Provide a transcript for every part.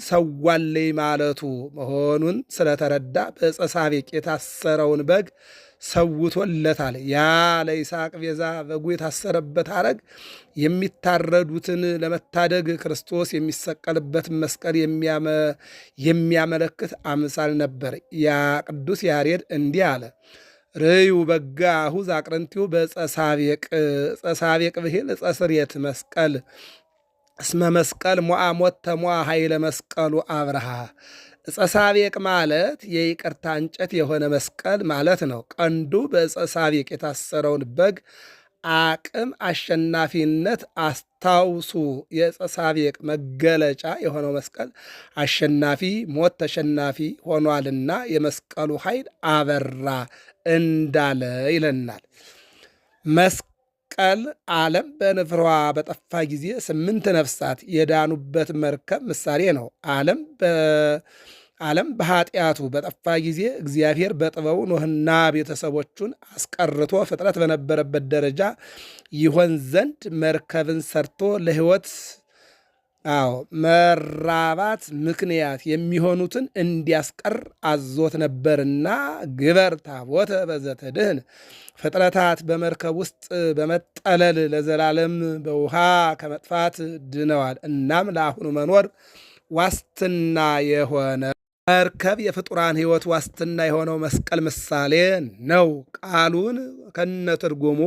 ሰዋለይ ማለቱ መሆኑን ስለተረዳ በዕፀ ሳቤቅ የታሰረውን በግ ሰውቶለታል። ያ ለይስሐቅ ቤዛ በጉ የታሰረበት ሐረግ የሚታረዱትን ለመታደግ ክርስቶስ የሚሰቀልበትን መስቀል የሚያመለክት አምሳል ነበር። ያ ቅዱስ ያሬድ እንዲህ አለ። ርዩ በጋ አሁዝ አቅረንቲው በዕፀ ሳቤቅ ዕፀ ሳቤቅ ብሂል ዕፀ ስርየት መስቀል እስመ መስቀል ሞዓ ሞተ ሞዓ ኃይለ መስቀሉ አብርሃ። ዕፀ ሳቤቅ ማለት የይቅርታ እንጨት የሆነ መስቀል ማለት ነው። ቀንዱ በዕፀ ሳቤቅ የታሰረውን በግ አቅም አሸናፊነት አስታውሱ። የዕፀ ሳቤቅ መገለጫ የሆነው መስቀል አሸናፊ ሞት ተሸናፊ ሆኗልና የመስቀሉ ኃይል አበራ እንዳለ ይለናል። መስቀል ዓለም በንፍሯ በጠፋ ጊዜ 8 ነፍሳት የዳኑበት መርከብ ምሳሌ ነው። ዓለም በኃጢአቱ በጠፋ ጊዜ እግዚአብሔር በጥበቡ ኖህና ቤተሰቦቹን አስቀርቶ ፍጥረት በነበረበት ደረጃ ይሆን ዘንድ መርከብን ሰርቶ ለሕይወት መራባት ምክንያት የሚሆኑትን እንዲያስቀር አዞት ነበርና ግበር ታቦተ በዘተድህን ፍጥረታት በመርከብ ውስጥ በመጠለል ለዘላለም በውሃ ከመጥፋት ድነዋል። እናም ለአሁኑ መኖር ዋስትና የሆነ መርከብ የፍጡራን ሕይወት ዋስትና የሆነው መስቀል ምሳሌ ነው። ቃሉን ከነትርጉሙ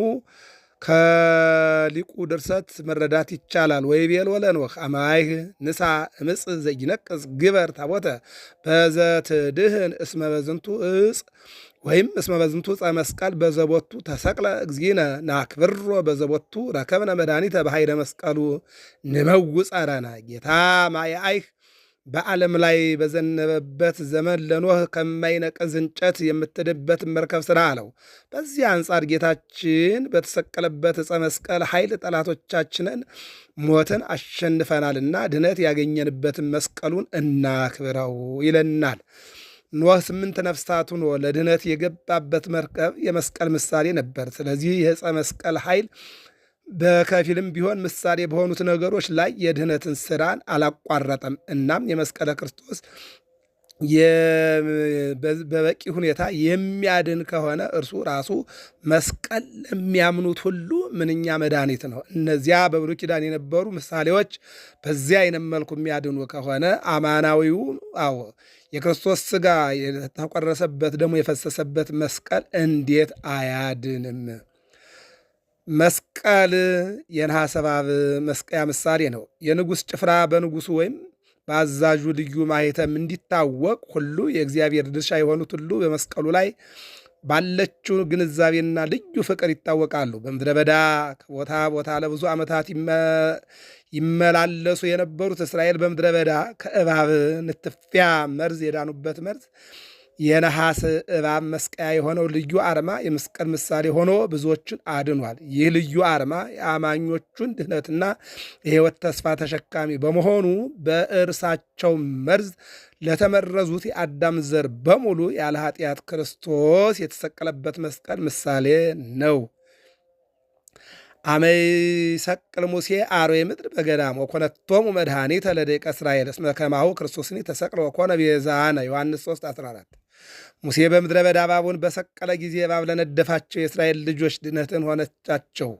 ከሊቁ ድርሰት መረዳት ይቻላል። ወይቤሎ ለኖኅ አማይህ ንሳ እምፅ ዘይነቅጽ ግበር ታቦተ በዘትድህን እስመ በዝንቱ እፅ ወይም እስመ በዝንቱ ዕፀ መስቀል በዘቦቱ ተሰቅለ እግዚእነ ናክብሮ በዘቦቱ ረከብነ መድኃኒተ በኃይለ መስቀሉ ንመውፀረነ። ጌታ ማየአይህ በዓለም ላይ በዘነበበት ዘመን ለኖህ ከማይነቀዝ እንጨት የምትድበት መርከብ ሥራ አለው። በዚህ አንጻር ጌታችን በተሰቀለበት ዕፀ መስቀል ኃይል ጠላቶቻችንን ሞትን አሸንፈናልና ድነት ያገኘንበትን መስቀሉን እናክብረው ይለናል። ኖህ 8 ነፍሳቱን ለድነት የገባበት መርከብ የመስቀል ምሳሌ ነበር። ስለዚህ የዕፀ መስቀል ኃይል በከፊልም ቢሆን ምሳሌ በሆኑት ነገሮች ላይ የድህነትን ስራን አላቋረጠም። እናም የመስቀለ ክርስቶስ በበቂ ሁኔታ የሚያድን ከሆነ እርሱ ራሱ መስቀል ለሚያምኑት ሁሉ ምንኛ መድኃኒት ነው። እነዚያ በብሉይ ኪዳን የነበሩ ምሳሌዎች በዚያ አይነት መልኩ የሚያድኑ ከሆነ አማናዊው የክርስቶስ ሥጋ የተቆረሰበት ደግሞ የፈሰሰበት መስቀል እንዴት አያድንም? መስቀል የነሐስ እባብ መስቀያ ምሳሌ ነው። የንጉሥ ጭፍራ በንጉሱ ወይም በአዛዡ ልዩ ማኅተም እንዲታወቅ ሁሉ የእግዚአብሔር ድርሻ የሆኑት ሁሉ በመስቀሉ ላይ ባለችው ግንዛቤና ልዩ ፍቅር ይታወቃሉ። በምድረ በዳ ከቦታ ቦታ ለብዙ ዓመታት ይመላለሱ የነበሩት እስራኤል በምድረ በዳ ከእባብ ንትፊያ መርዝ የዳኑበት መርዝ የነሐስ እባብ መስቀያ የሆነው ልዩ አርማ የመስቀል ምሳሌ ሆኖ ብዙዎችን አድኗል። ይህ ልዩ አርማ የአማኞቹን ድህነትና የሕይወት ተስፋ ተሸካሚ በመሆኑ በእርሳቸው መርዝ ለተመረዙት የአዳም ዘር በሙሉ ያለ ኃጢአት ክርስቶስ የተሰቀለበት መስቀል ምሳሌ ነው። አመይ ሰቅል ሙሴ አርዌ ምድር በገዳም ወኮነቶሙ መድኃኒተ ለደቂቀ እስራኤል እስመ ከማሁ ክርስቶስኒ ተሰቅለ ወኮነ ቤዛነ ዮሐንስ 3:14 ሙሴ በምድረ በዳ እባቡን በሰቀለ ጊዜ እባብ ለነደፋቸው የእስራኤል ልጆች ድነትን ሆነቻቸው።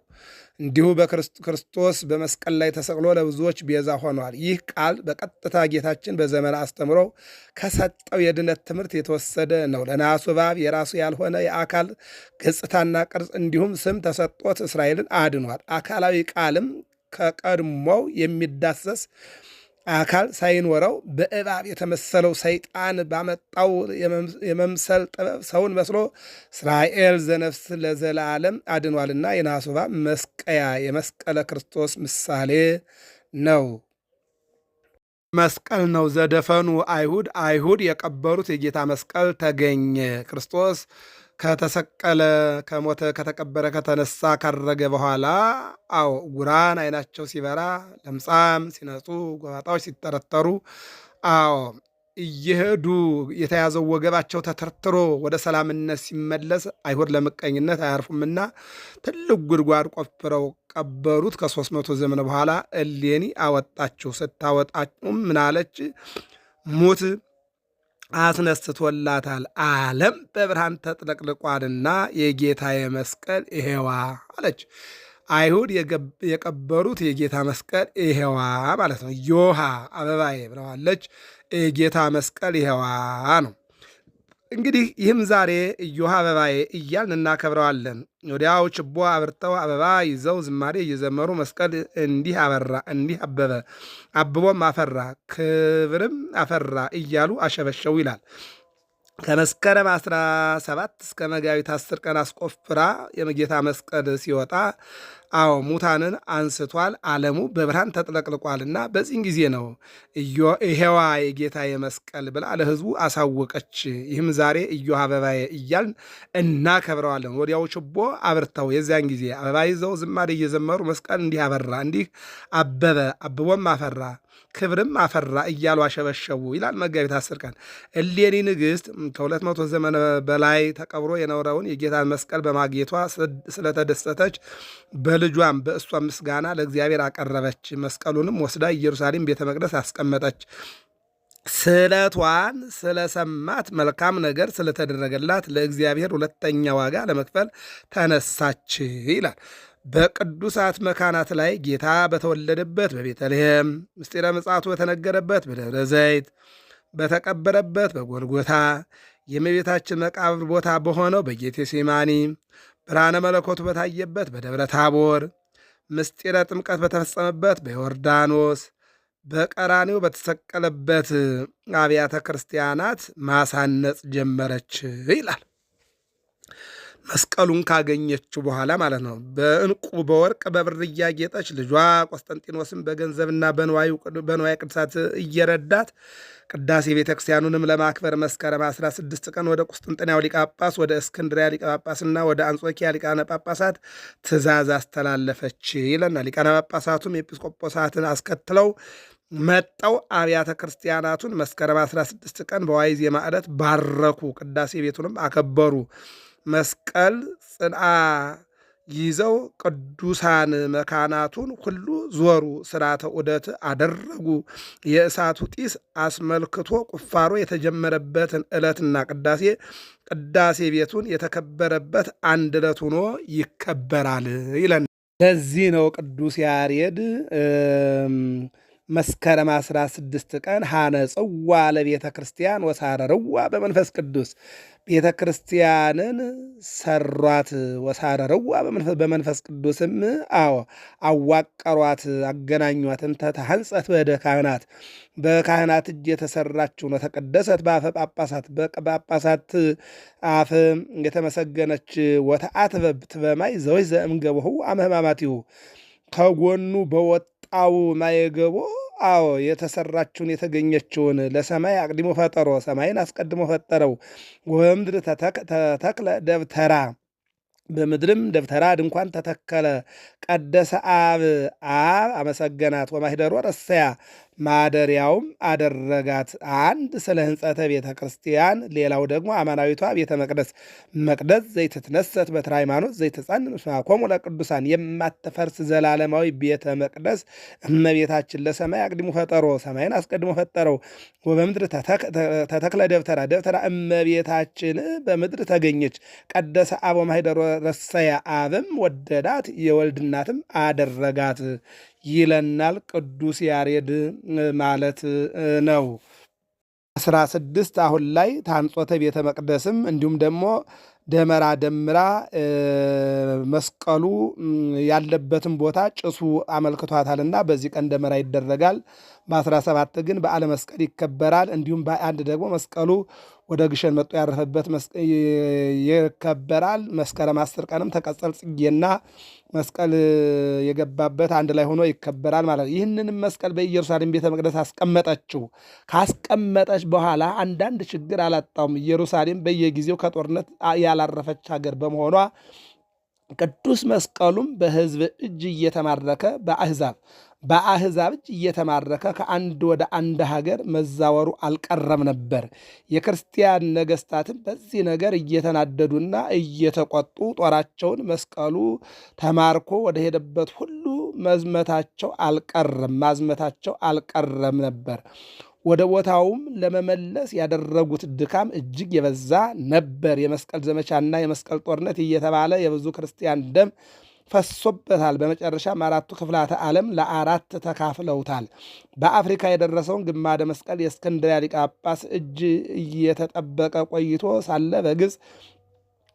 እንዲሁ በክርስቶስ በመስቀል ላይ ተሰቅሎ ለብዙዎች ቤዛ ሆኗል። ይህ ቃል በቀጥታ ጌታችን በዘመነ አስተምሮ ከሰጠው የድነት ትምህርት የተወሰደ ነው። ለነሐሱ እባብ የራሱ ያልሆነ የአካል ገጽታና ቅርጽ እንዲሁም ስም ተሰጥቶት እስራኤልን አድኗል። አካላዊ ቃልም ከቀድሞው የሚዳሰስ አካል ሳይኖረው በእባብ የተመሰለው ሰይጣን ባመጣው የመምሰል ጥበብ ሰውን መስሎ እስራኤል ዘነፍስ ለዘላለም አድኗልና የነሐሱ እባብ መስቀያ የመስቀለ ክርስቶስ ምሳሌ ነው። መስቀል ነው ዘደፈኑ አይሁድ የቀበሩት የጌታ መስቀል ተገኘ። ክርስቶስ ከተሰቀለ ከሞተ ከተቀበረ ከተነሳ ካረገ በኋላ ጉራን አይናቸው ሲበራ፣ ለምጻም ሲነጹ፣ ጎባጣዎች ሲተረተሩ፣ እየሄዱ የተያዘው ወገባቸው ተተርትሮ ወደ ሰላምነት ሲመለስ አይሁድ ለምቀኝነት አያርፉምና ትልቅ ጉድጓድ ቆፍረው ቀበሩት። ከ300 ዘመን በኋላ እሌኒ አወጣችው። ስታወጣችም ምናለች? ሙት አስነስቶላታል፣ ዓለም በብርሃን ተጥለቅልቋልና የጌታዬ መስቀል ይሄዋ አለች። አይሁድ የቀበሩት የጌታ መስቀል ይሄዋ ማለት ነው። ዮሃ አበባዬ ብለዋለች። የጌታ መስቀል ይሄዋ ነው። እንግዲህ ይህም ዛሬ እዮሃ አበባዬ እያልን እናከብረዋለን። ወዲያው ችቦ አብርተው አበባ ይዘው ዝማሬ እየዘመሩ መስቀል እንዲህ አበራ፣ እንዲህ አበበ፣ አብቦም አፈራ፣ ክብርም አፈራ እያሉ አሸበሸው ይላል። ከመስከረም 17 እስከ መጋቢት 10 ቀን አስቆፍራ የጌታ መስቀል ሲወጣ ሙታንን አንስቷል፣ ዓለሙ በብርሃን ተጥለቅልቋልና በዚህን ጊዜ ነው ይሄዋ የጌታ የመስቀል ብላ ለሕዝቡ አሳወቀች። ይህም ዛሬ እዮሃ አበባዬ እያልን እናከብረዋለን። ወዲያው ችቦ አብርተው የዚያን ጊዜ አበባ ይዘው ዝማሬ እየዘመሩ መስቀል እንዲህ አበራ፣ እንዲህ አበበ፣ አብቦም አፈራ፣ ክብርም አፈራ እያሉ አሸበሸቡ ይላል። መጋቢት 10 ቀን እሌኒ ንግሥት ከ200 ዘመን በላይ ተቀብሮ የኖረውን የጌታን መስቀል በማግኘቷ ስለተደሰተች በልጇም በእሷም ምስጋና ለእግዚአብሔር አቀረበች። መስቀሉንም ወስዳ ኢየሩሳሌም ቤተ መቅደስ አስቀመጠች። ስለቷን ስለሰማት መልካም ነገር ስለተደረገላት ለእግዚአብሔር ሁለተኛ ዋጋ ለመክፈል ተነሳች ይላል። በቅዱሳት መካናት ላይ ጌታ በተወለደበት በቤተልሔም፣ ምስጢረ ምጽአቱ በተነገረበት በደብረ ዘይት፣ በተቀበረበት በጎልጎታ፣ የእመቤታችን መቃብር ቦታ በሆነው በጌቴሴማኒ፣ ብርሃነ መለኮቱ በታየበት በደብረ ታቦር፣ ምስጢረ ጥምቀት በተፈጸመበት በዮርዳኖስ፣ በቀራኒው በተሰቀለበት አብያተ ክርስቲያናት ማሳነጽ ጀመረች ይላል። መስቀሉን ካገኘችው በኋላ ማለት ነው። በዕንቁ በወርቅ በብር እያጌጠች ልጇ ቆስጠንጢኖስም በገንዘብና በንዋየ ቅድሳት እየረዳት ቅዳሴ ቤተ ክርስቲያኑንም ለማክበር መስከረም 16 ቀን ወደ ቁስጥንጥንያው ሊቀ ጳጳስ፣ ወደ እስክንድሪያ ሊቀ ጳጳስና ወደ አንጾኪያ ሊቃነ ጳጳሳት ትእዛዝ አስተላለፈች ይለናል። ሊቃነ ጳጳሳቱም ኤጲስቆጶሳትን አስከትለው መጠው አብያተ ክርስቲያናቱን መስከረም 16 ቀን በዋይዜ ማዕለት ባረኩ። ቅዳሴ ቤቱንም አከበሩ። መስቀል ጽንዓ ይዘው ቅዱሳን መካናቱን ሁሉ ዞሩ። ስርዓተ ዑደት አደረጉ። የእሳቱ ጢስ አስመልክቶ ቁፋሮ የተጀመረበትን ዕለትና ቅዳሴ ቤቱን የተከበረበት አንድ ዕለት ሆኖ ይከበራል ይለን። ለዚህ ነው ቅዱስ ያሬድ መስከረም 16 ቀን ሐነጽዋ ለቤተ ክርስቲያን ወሳረርዋ በመንፈስ ቅዱስ ቤተ ክርስቲያንን ሰሯት፣ ወሳረርዋ በመንፈስ ቅዱስም አዋቀሯት፣ አገናኟት። እንተ ተሐንጸት በእደ ካህናት በካህናት እጅ የተሰራችው ነው። ተቀደሰት በአፈ ጳጳሳት በጳጳሳት አፍ የተመሰገነች ወተአትበብት በማይ ዘወይ ዘእምገቦሁ አመህማማቲሁ ከጎኑ በወጣው ማየገቦ የተሰራችውን የተገኘችውን ለሰማይ አቅድሞ ፈጠሮ ሰማይን አስቀድሞ ፈጠረው። ወበምድር ተተክለ ደብተራ በምድርም ደብተራ ድንኳን ተተከለ። ቀደሰ አብ አመሰገናት። ወማኅደሮ ረሰያ ማደሪያውም አደረጋት። አንድ ስለ ሕንጸተ ቤተ ክርስቲያን፣ ሌላው ደግሞ አማናዊቷ ቤተ መቅደስ ዘይትትነሰት በትረ ሃይማኖት ዘይትጸን ምስማኮሙ ለቅዱሳን የማትፈርስ ዘላለማዊ ቤተ መቅደስ እመቤታችን ለሰማይ አቅድሞ ፈጠሮ ሰማይን አስቀድሞ ፈጠረው። ወበምድር ተተክለ ደብተራ እመቤታችን በምድር ተገኘች። ቀደሰ አብ ወማኅደሮ ረሰያ አብም ወደዳት የወልድ እናትም አደረጋት ይለናል ቅዱስ ያሬድ ማለት ነው። 16 አሁን ላይ ታንጾተ ቤተ መቅደስም እንዲሁም ደግሞ ደመራ ደምራ መስቀሉ ያለበትን ቦታ ጭሱ አመልክቷታልና በዚህ ቀን ደመራ ይደረጋል። በ17 ግን በዓለ መስቀል ይከበራል። እንዲሁም በአንድ ደግሞ መስቀሉ ወደ ግሸን መጥቶ ያረፈበት ይከበራል። መስከረም 10 ቀንም ተቀጸል ጽጌና መስቀል የገባበት አንድ ላይ ሆኖ ይከበራል ማለት ነው። ይህንንም መስቀል በኢየሩሳሌም ቤተ መቅደስ አስቀመጠችው። ካስቀመጠች በኋላ አንዳንድ ችግር አላጣውም። ኢየሩሳሌም በየጊዜው ከጦርነት ያላረፈች ሀገር በመሆኗ ቅዱስ መስቀሉም በሕዝብ እጅ እየተማረከ በአሕዛብ በአሕዛብ እጅ እየተማረከ ከአንድ ወደ አንድ ሀገር መዛወሩ አልቀረም ነበር። የክርስቲያን ነገሥታትም በዚህ ነገር እየተናደዱና እየተቆጡ ጦራቸውን መስቀሉ ተማርኮ ወደ ሄደበት ሁሉ ማዝመታቸው አልቀረም ነበር። ወደ ቦታውም ለመመለስ ያደረጉት ድካም እጅግ የበዛ ነበር። የመስቀል ዘመቻና የመስቀል ጦርነት እየተባለ የብዙ ክርስቲያን ደም ፈሶበታል። በመጨረሻም አራቱ ክፍላተ ዓለም ለአራት ተካፍለውታል። በአፍሪካ የደረሰውን ግማደ መስቀል የእስክንድርያ ሊቀ ጳጳስ እጅ እየተጠበቀ ቆይቶ ሳለ በግብፅ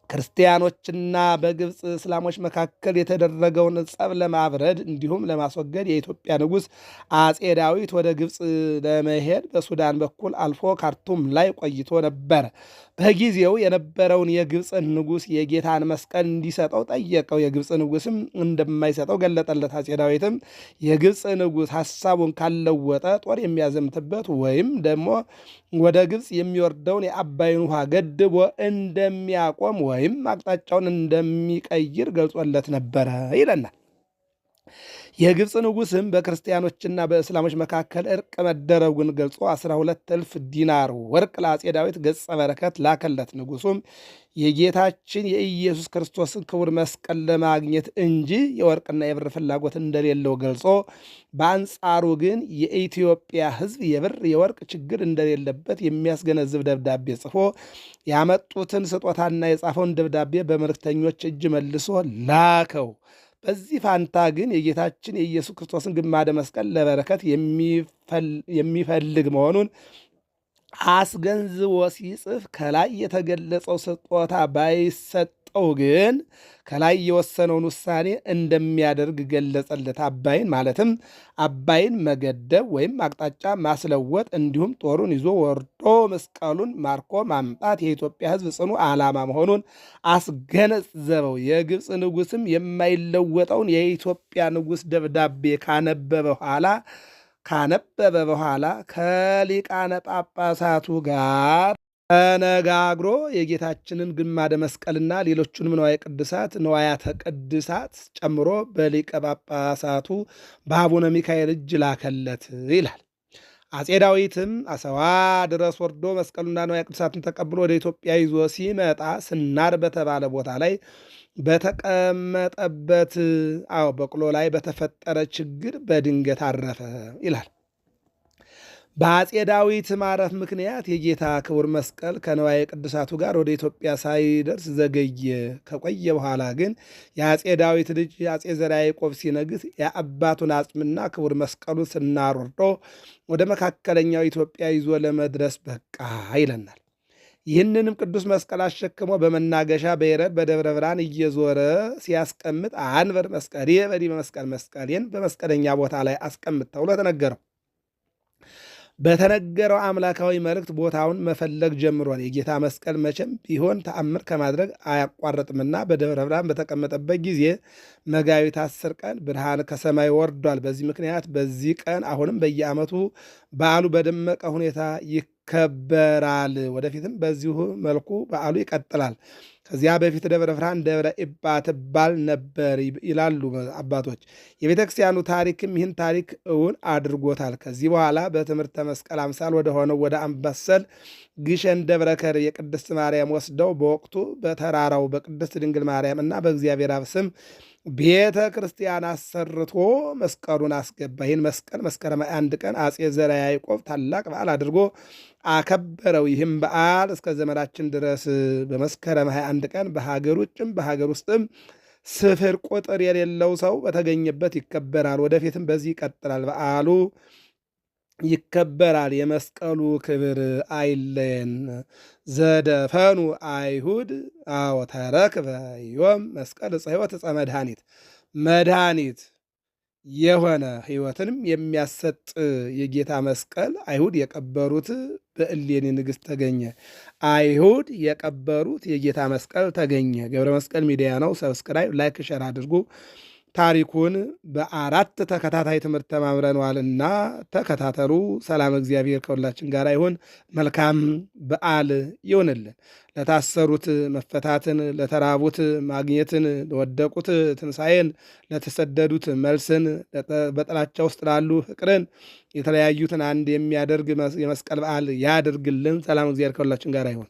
ክርስቲያኖችና በግብፅ እስላሞች መካከል የተደረገውን ጸብ ለማብረድ እንዲሁም ለማስወገድ የኢትዮጵያ ንጉሥ አጼ ዳዊት ወደ ግብፅ ለመሄድ በሱዳን በኩል አልፎ ካርቱም ላይ ቆይቶ ነበር። በጊዜው የነበረውን የግብፅ ንጉሥ የጌታን መስቀል እንዲሰጠው ጠየቀው። የግብፅ ንጉሥም እንደማይሰጠው ገለጠለት። አጼ ዳዊትም የግብፅ ንጉሥ ሐሳቡን ካለወጠ ጦር የሚያዘምትበት ወይም ደግሞ ወደ ግብፅ የሚወርደውን የአባይን ውሃ ገድቦ እንደሚያቆም ወይም አቅጣጫውን እንደሚቀይር ገልጾለት ነበረ ይለናል። የግብፅ ንጉሥም በክርስቲያኖችና በእስላሞች መካከል እርቅ መደረጉን ገልጾ 12,000 ዲናር ወርቅ ለአጼ ዳዊት ገጸ በረከት ላከለት። ንጉሡም የጌታችን የኢየሱስ ክርስቶስን ክቡር መስቀል ለማግኘት እንጂ የወርቅና የብር ፍላጎት እንደሌለው ገልጾ በአንጻሩ ግን የኢትዮጵያ ሕዝብ የብር የወርቅ ችግር እንደሌለበት የሚያስገነዝብ ደብዳቤ ጽፎ ያመጡትን ስጦታና የጻፈውን ደብዳቤ በመልእክተኞች እጅ መልሶ ላከው። በዚህ ፋንታ ግን የጌታችን የኢየሱስ ክርስቶስን ግማደ መስቀል ለበረከት የሚፈልግ መሆኑን አስገንዝቦ ሲጽፍ ከላይ የተገለጸው ስጦታ ባይሰጠው ግን ከላይ የወሰነውን ውሳኔ እንደሚያደርግ ገለጸለት። አባይን ማለትም አባይን መገደብ ወይም አቅጣጫ ማስለወጥ እንዲሁም ጦሩን ይዞ ወርዶ መስቀሉን ማርኮ ማምጣት የኢትዮጵያ ሕዝብ ጽኑ ዓላማ መሆኑን አስገነዘበው። የግብፅ ንጉሥም የማይለወጠውን የኢትዮጵያ ንጉሥ ደብዳቤ ካነበበ በኋላ ከሊቃነ ጳጳሳቱ ጋር ተነጋግሮ የጌታችንን ግማደ መስቀልና ሌሎቹንም ንዋያተ ቅድሳት ጨምሮ በሊቀ ጳጳሳቱ በአቡነ ሚካኤል እጅ ላከለት ይላል። አጼ ዳዊትም አሰዋ ድረስ ወርዶ መስቀሉና ንዋየ ቅድሳቱን ተቀብሎ ወደ ኢትዮጵያ ይዞ ሲመጣ ስናር በተባለ ቦታ ላይ በተቀመጠበት በቅሎ ላይ በተፈጠረ ችግር በድንገት አረፈ ይላል። በአጼ ዳዊት ማረፍ ምክንያት የጌታ ክቡር መስቀል ከንዋየ ቅድሳቱ ጋር ወደ ኢትዮጵያ ሳይደርስ ዘገየ። ከቆየ በኋላ ግን የአጼ ዳዊት ልጅ አጼ ዘርዓ ያዕቆብ ሲነግስ የአባቱን አጽምና ክቡር መስቀሉን ስናር ወርዶ ወደ መካከለኛው ኢትዮጵያ ይዞ ለመድረስ በቃ ይለናል። ይህንንም ቅዱስ መስቀል አሸክሞ በመናገሻ በየረድ በደብረ ብርሃን እየዞረ ሲያስቀምጥ አንበር መስቀሌ በዲበ መስቀል መስቀሌን በመስቀለኛ ቦታ ላይ አስቀምጥ ተብሎ ተነገረው። በተነገረው አምላካዊ መልእክት ቦታውን መፈለግ ጀምሯል። የጌታ መስቀል መቼም ቢሆን ተአምር ከማድረግ አያቋረጥምና በደብረ ብርሃን በተቀመጠበት ጊዜ መጋቢት 10 ቀን ብርሃን ከሰማይ ወርዷል። በዚህ ምክንያት በዚህ ቀን አሁንም በየዓመቱ በዓሉ በደመቀ ሁኔታ ይከበራል። ወደፊትም በዚሁ መልኩ በዓሉ ይቀጥላል። ከዚያ በፊት ደብረ ብርሃን ደብረ ኢባ ትባል ነበር ይላሉ አባቶች። የቤተ ክርስቲያኑ ታሪክም ይህን ታሪክ እውን አድርጎታል። ከዚህ በኋላ በትምህርተ መስቀል አምሳል ወደሆነው ወደ አምባሰል ግሸን ደብረ ከርቤ የቅድስት ማርያም ወስደው በወቅቱ በተራራው በቅድስት ድንግል ማርያም እና በእግዚአብሔር አብ ስም ቤተ ክርስቲያን አሰርቶ መስቀሉን አስገባ። ይህን መስቀል መስከረም 1 ቀን አጼ ዘርዓ ያዕቆብ ታላቅ በዓል አድርጎ አከበረው። ይህም በዓል እስከ ዘመናችን ድረስ በመስከረም 21 ቀን በሀገር ውጭም በሀገር ውስጥም ስፍር ቁጥር የሌለው ሰው በተገኘበት ይከበራል። ወደፊትም በዚህ ይቀጥላል። በዓሉ ይከበራል። የመስቀሉ ክብር አይለየን። ዘደፈኑ አይሁድ ተረክበ ዮም መስቀል ዕፀ ሕይወት ዕፀ መድኃኒት የሆነ ሕይወትንም የሚያሰጥ የጌታ መስቀል አይሁድ የቀበሩት በእሌኒ ንግሥት ተገኘ። አይሁድ የቀበሩት የጌታ መስቀል ተገኘ። ገብረ መስቀል ሚዲያ ነው። ሰብስክራይብ፣ ላይክ፣ ሸር አድርጉ። ታሪኩን በአራት ተከታታይ ትምህርት ተማምረነዋልና ተከታተሉ። ሰላም እግዚአብሔር ከሁላችን ጋር ይሁን። መልካም በዓል ይሁንልን። ለታሰሩት መፈታትን፣ ለተራቡት ማግኘትን፣ ለወደቁት ትንሣኤን፣ ለተሰደዱት መልስን፣ በጥላቻ ውስጥ ላሉ ፍቅርን፣ የተለያዩትን አንድ የሚያደርግ የመስቀል በዓል ያድርግልን። ሰላም እግዚአብሔር ከሁላችን ጋር ይሁን።